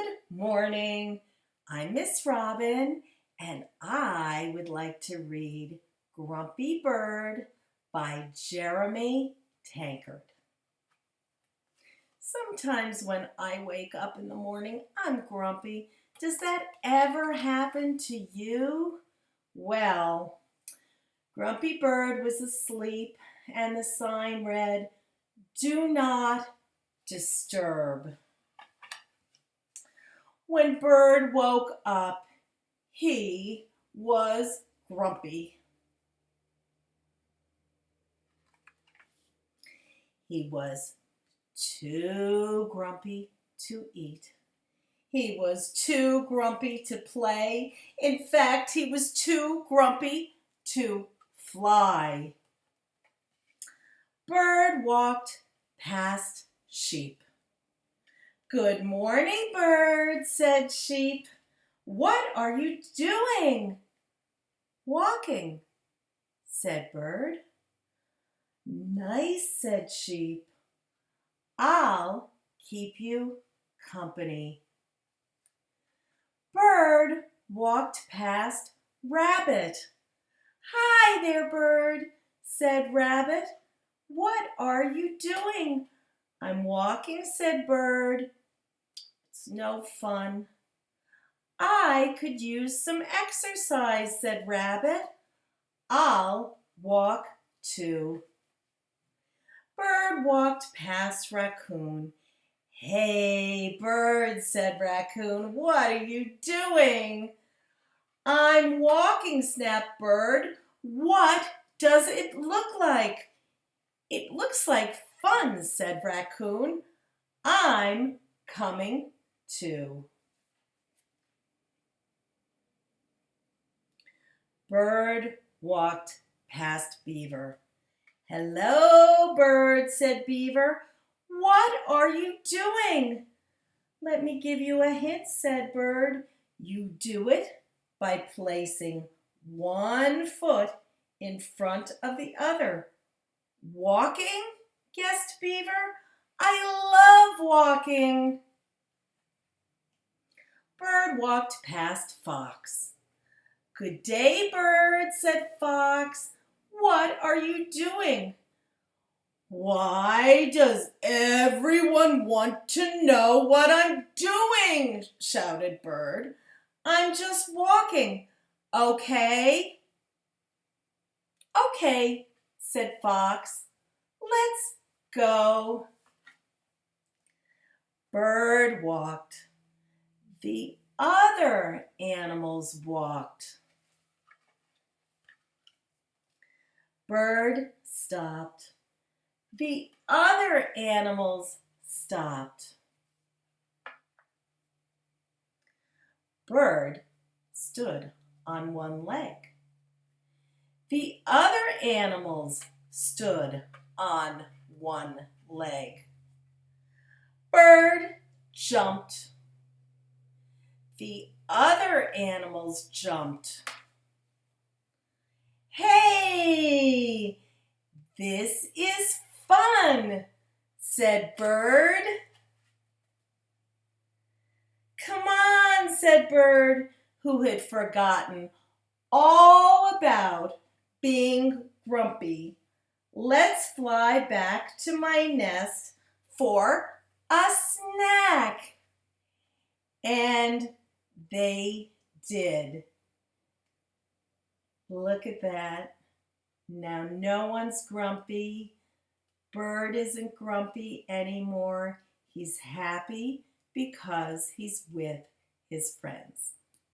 Good morning. I'm Miss Robin, and I would like to read Grumpy Bird by Jeremy Tankard. Sometimes when I wake up in the morning, I'm grumpy. Does that ever happen to you? Well, Grumpy Bird was asleep, and the sign read, "Do not disturb." When Bird woke up, he was grumpy. He was too grumpy to eat. He was too grumpy to play. In fact, he was too grumpy to fly. Bird walked past Sheep. "Good morning, Bird," said Sheep. "What are you doing?" "Walking," said Bird. "Nice," said Sheep. "I'll keep you company." Bird walked past Rabbit. "Hi there, Bird," said Rabbit. "What are you doing?" "I'm walking," said Bird. "It's no fun." "I could use some exercise," said Rabbit. "I'll walk too." Bird walked past Raccoon. "Hey, Bird," said Raccoon, "what are you doing?" "I'm walking," snapped Bird. "What does it look like?" "It looks like fun," said Raccoon. "I'm coming too." Bird walked past Beaver. "Hello, Bird," said Beaver. "What are you doing?" "Let me give you a hint," said Bird. "You do it by placing one foot in front of the other." "Walking?" guessed Beaver. "I love walking." Bird walked past Fox. "Good day, Bird," said Fox. "What are you doing?" "Why does everyone want to know what I'm doing?" shouted Bird. "I'm just walking, okay?" "Okay," said Fox. "Let's go." Bird walked. The other animals walked. Bird stopped. The other animals stopped. Bird stood on one leg. The other animals stood on one leg. Bird jumped. The other animals jumped. "Hey, this is fun," said Bird. "Come on," said Bird, who had forgotten all about being grumpy. "Let's fly back to my nest for a snack." And they did. Look at that. Now no one's grumpy. Bird isn't grumpy anymore. He's happy because he's with his friends.